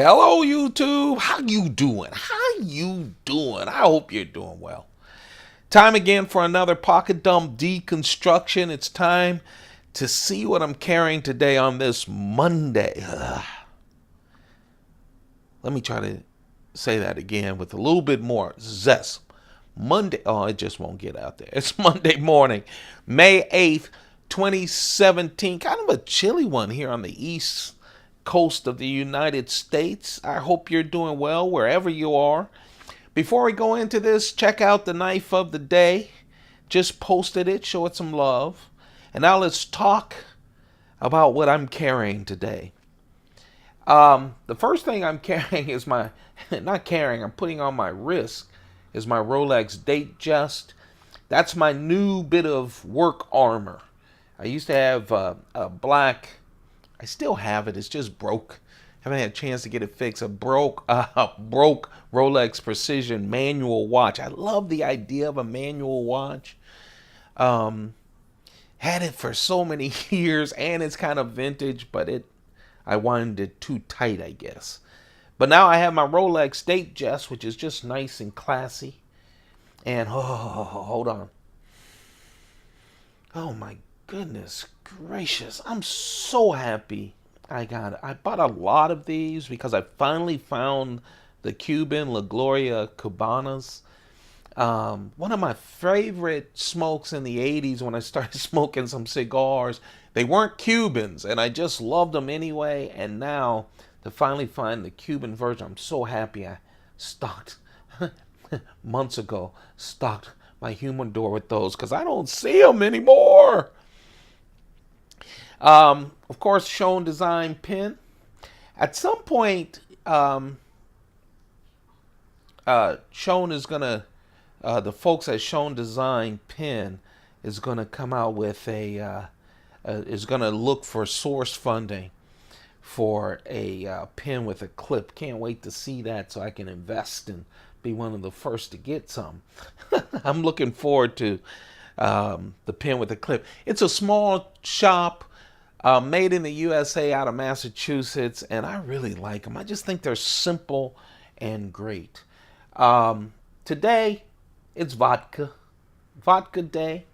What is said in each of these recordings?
Hello, YouTube. How you doing? How you doing? I hope you're doing well. Time again for another pocket dump deconstruction. It's time to see what I'm carrying today on this Monday. Let me try to say that again with a little bit more zest. Monday. Oh, it just won't get out there. It's Monday morning, May 8th, 2017. Kind of a chilly one here on the East Coast of the United States. I hope you're doing well wherever you are. Before we go into this, check out the knife of the day. Just posted it, show it some love. And now let's talk about what I'm carrying today. The first thing I'm carrying is I'm putting on my wrist is my Rolex Datejust. That's my new bit of work armor. I used to have a black, I still have it, it's just broke. Haven't had a chance to get it fixed. A broke Rolex Precision manual watch. I love the idea of a manual watch. Had it for so many years, and it's kind of vintage, but I wound it too tight, I guess. But now I have my Rolex Datejust, which is just nice and classy. And hold on. Oh my goodness gracious. I'm so happy I got it. I bought a lot of these because I finally found the Cuban La Gloria Cubanas. One of my favorite smokes in the 80s when I started smoking some cigars. They weren't Cubans, and I just loved them anyway. And now to finally find the Cuban version, I'm so happy I stocked months ago, stocked my humidor with those because I don't see them anymore. Of course, Shown Design pin. At some point, Shown is gonna, the folks at Shown Design pin is gonna come out with is gonna look for source funding for a pin with a clip. Can't wait to see that so I can invest and be one of the first to get some. I'm looking forward to the pin with a clip. It's a small shop. Made in the USA out of Massachusetts, and I really like them. I just think they're simple and great. Today, it's vodka day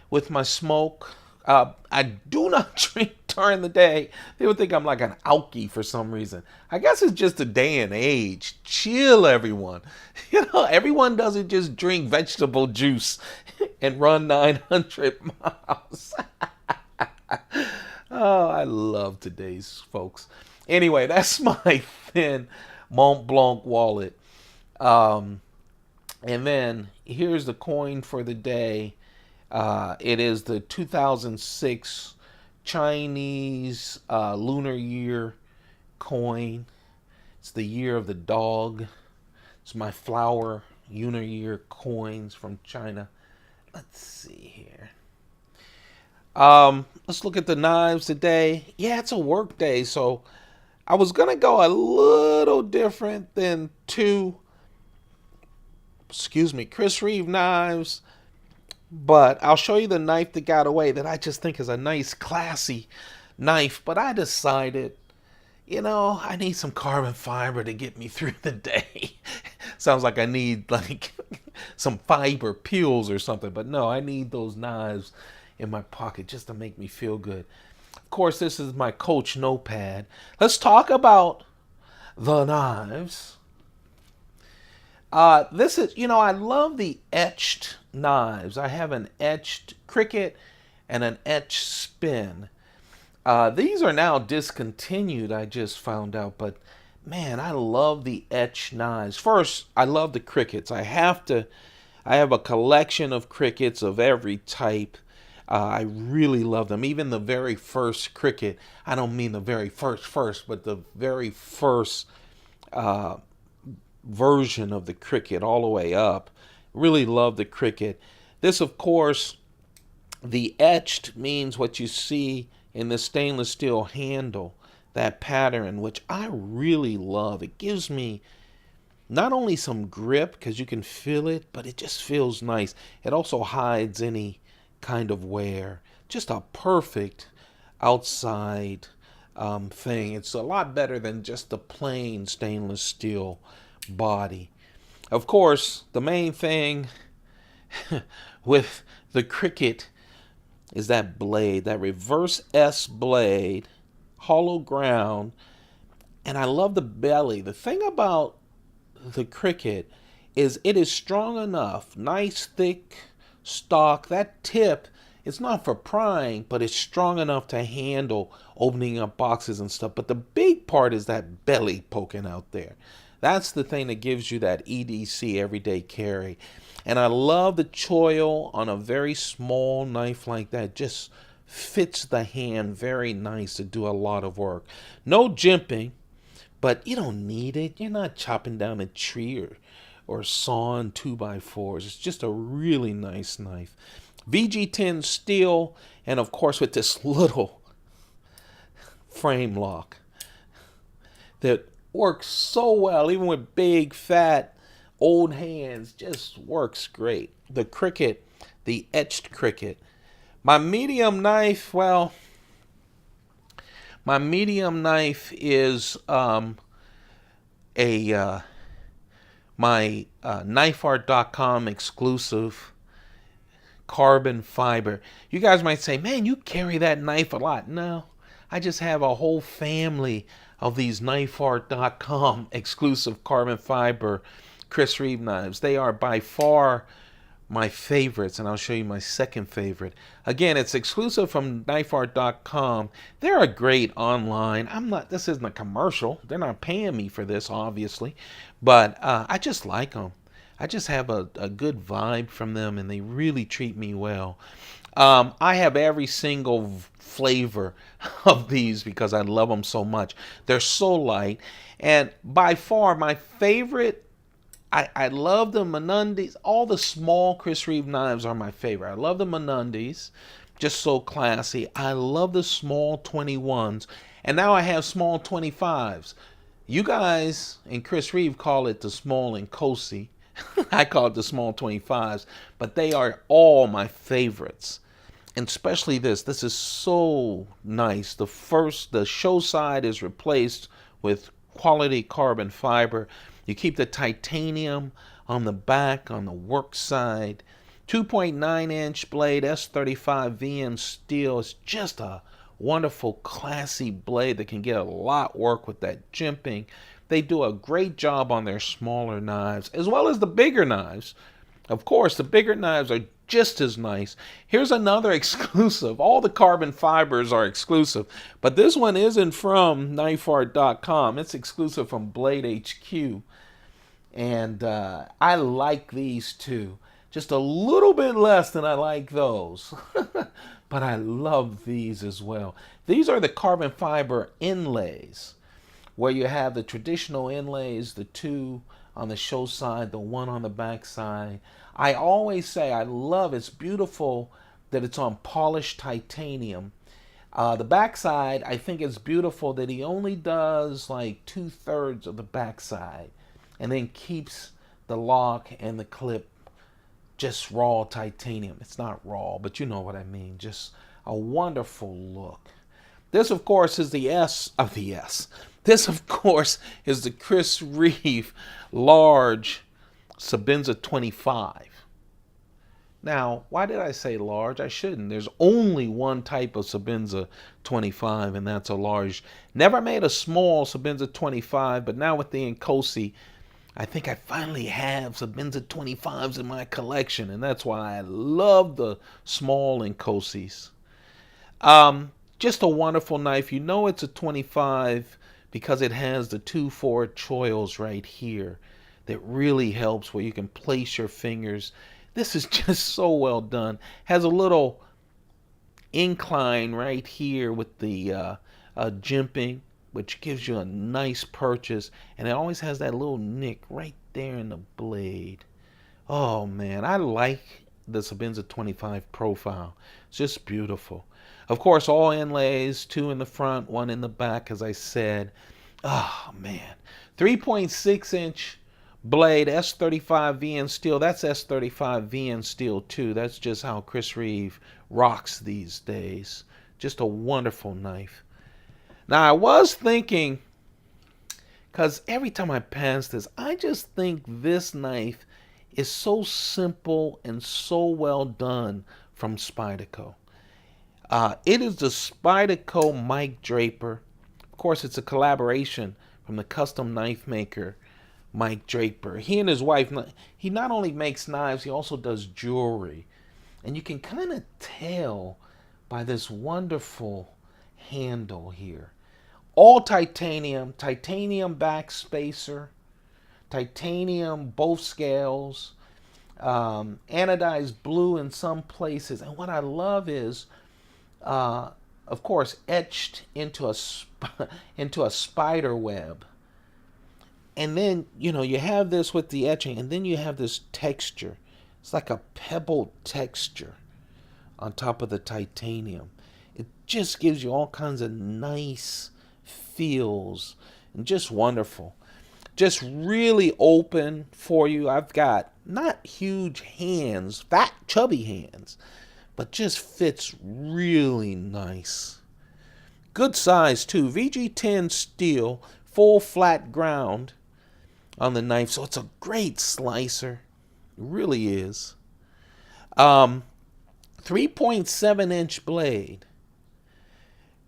with my smoke. I do not drink during the day. People think I'm like an alkie for some reason. I guess it's just a day and age. Chill, everyone. Everyone doesn't just drink vegetable juice and run 900 miles. Oh, I love today's folks. Anyway, that's my thin Mont Blanc wallet. And then here's the coin for the day. It is the 2006 Chinese Lunar Year coin. It's the year of the dog. It's my flower Lunar Year coins from China. Let's see here. Let's look at the knives today. Yeah, it's a work day, so I was gonna go a little different than Chris Reeve knives, but I'll show you the knife that got away that I just think is a nice, classy knife. But I decided, I need some carbon fiber to get me through the day. Sounds like I need some fiber peels or something, but no, I need those knives in my pocket just to make me feel good. Of course, this is my Coach notepad. Let's talk about the knives. This is, I love the etched knives. I have an etched cricket and an etched spin. These are now discontinued, I just found out, but man, I love the etched knives. First, I love the crickets. I have a collection of crickets of every type. I really love them. Even the very first cricket. I don't mean the very first, but the very first version of the cricket all the way up. Really love the cricket. This, of course, the etched means what you see in the stainless steel handle, that pattern, which I really love. It gives me not only some grip, because you can feel it, but it just feels nice. It also hides any kind of wear. Just a perfect outside thing. It's a lot better than just the plain stainless steel body. Of course, the main thing with the Cricut is that blade, that reverse S blade, hollow ground, and I love the belly. The thing about the Cricut is it is strong enough, nice thick stock. That tip, it's not for prying, but it's strong enough to handle opening up boxes and stuff. But the big part is that belly poking out there. That's the thing that gives you that EDC, everyday carry. And I love the choil on a very small knife like that. Just fits the hand very nice to do a lot of work. No jimping, but you don't need it. You're not chopping down a tree or sawing 2x4s. It's just a really nice knife. VG10 steel, and of course with this little frame lock that works so well, even with big, fat, old hands, just works great. The Cricut, the etched Cricut. My medium knife, well, my medium knife is my knifeart.com exclusive carbon fiber. You guys might say, man, you carry that knife a lot. No, I just have a whole family of these knifeart.com exclusive carbon fiber Chris Reeve knives. They are by far my favorites, and I'll show you my second favorite. Again, it's exclusive from knifeart.com. They're great online. This isn't a commercial. They're not paying me for this, obviously, but I just like them. I just have a good vibe from them, and they really treat me well. I have every single flavor of these because I love them so much. They're so light, and by far my favorite, I love the Menundees. All the small Chris Reeve knives are my favorite. I love the Menundees, just so classy. I love the small 21s, and now I have small 25s. You guys and Chris Reeve call it the small and cozy. I call it the small 25s, but they are all my favorites. And especially this. This is so nice. The show side is replaced with quality carbon fiber. You keep the titanium on the back, on the work side. 2.9-inch blade, S35 VN steel. It's just a wonderful, classy blade that can get a lot work with that jimping. They do a great job on their smaller knives, as well as the bigger knives. Of course, the bigger knives are just as nice. Here's another exclusive. All the carbon fibers are exclusive, but this one isn't from knifeart.com. It's exclusive from Blade HQ. And I like these two. Just a little bit less than I like those. But I love these as well. These are the carbon fiber inlays, where you have the traditional inlays, the two on the show side, the one on the back side. I always say it's beautiful that it's on polished titanium. The back side, I think it's beautiful that he only does like 2/3 of the back side and then keeps the lock and the clip just raw titanium. It's not raw, but you know what I mean. Just a wonderful look. This, of course, is the S of the S. This, of course, is the Chris Reeve large Sebenza 25. Now, why did I say large? I shouldn't. There's only one type of Sebenza 25, and that's a large. Never made a small Sebenza 25, but now with the Nkosi, I think I finally have Sebenza 25s in my collection, and that's why I love the small Nkosis. Just a wonderful knife. You know it's a 25 because it has the 2-4 choils right here that really helps where you can place your fingers. This is just so well done. Has a little incline right here with the jimping, which gives you a nice purchase, and it always has that little nick right there in the blade. Oh man, I like the Sebenza 25 profile. It's just beautiful. Of course, all inlays, 2 in the front, 1 in the back, as I said. Oh man, 3.6-inch blade, S35 VN steel. That's S35 VN steel too. That's just how Chris Reeve rocks these days. Just a wonderful knife. Now, I was thinking, because every time I pass this, I just think this knife is so simple and so well done from Spyderco. It is the Spyderco Mike Draper. Of course, it's a collaboration from the custom knife maker Mike Draper. He and his wife, he not only makes knives, he also does jewelry. And you can kind of tell by this wonderful handle here. All titanium, titanium back spacer, titanium both scales, anodized blue in some places. And what I love is, of course, etched into a spider web. And then, you have this with the etching, and then you have this texture. It's like a pebbled texture on top of the titanium. It just gives you all kinds of nice feels and just wonderful. Just really open for you. I've got not huge hands, fat, chubby hands, but just fits really nice. Good size too. VG10 steel, full flat ground on the knife, so it's a great slicer. It really is. 3.7-inch blade.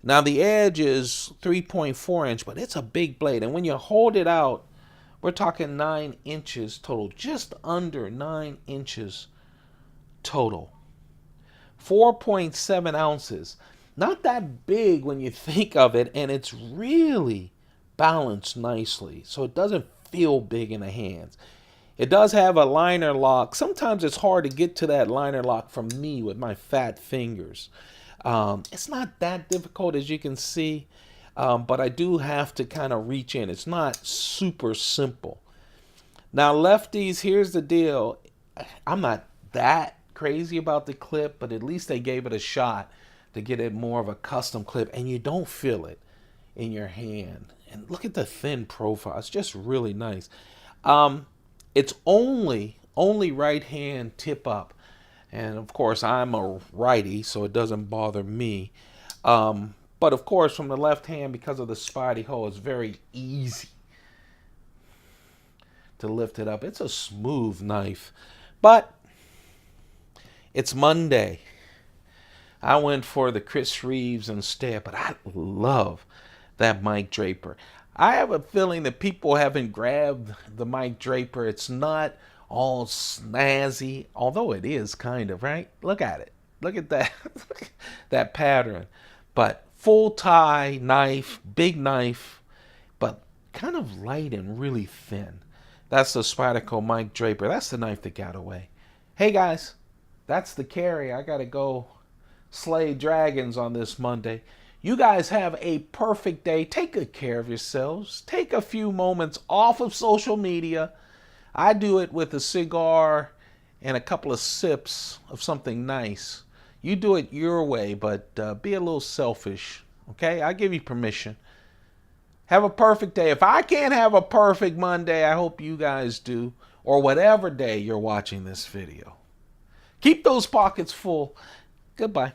Now the edge is 3.4-inch, but it's a big blade. And when you hold it out, we're talking 9 inches total. Just under 9 inches total. 4.7 ounces. Not that big when you think of it, and it's really balanced nicely, so it doesn't feel big in the hands. It does have a liner lock. Sometimes it's hard to get to that liner lock from me with my fat fingers. It's not that difficult, as you can see, but I do have to kind of reach in. It's not super simple. Now, lefties, here's the deal. I'm not that crazy about the clip, but at least they gave it a shot to get it more of a custom clip, and you don't feel it in your hand. And look at the thin profile. It's just really nice. It's only right hand tip up. And of course, I'm a righty, so it doesn't bother me. But of course, from the left hand, because of the Spyderco, it's very easy to lift it up. It's a smooth knife. But it's Monday. I went for the Chris Reeves instead, but I love that Mike Draper. I have a feeling that people haven't grabbed the Mike Draper. It's not all snazzy, although it is kind of, right? Look at it. Look at that, that pattern. But full tie knife, big knife, but kind of light and really thin. That's the Spyderco Mike Draper. That's the knife that got away. Hey guys, that's the carry. I gotta go slay dragons on this Monday. You guys have a perfect day. Take good care of yourselves. Take a few moments off of social media. I do it with a cigar and a couple of sips of something nice. You do it your way, but be a little selfish, okay? I give you permission. Have a perfect day. If I can't have a perfect Monday, I hope you guys do, or whatever day you're watching this video. Keep those pockets full. Goodbye.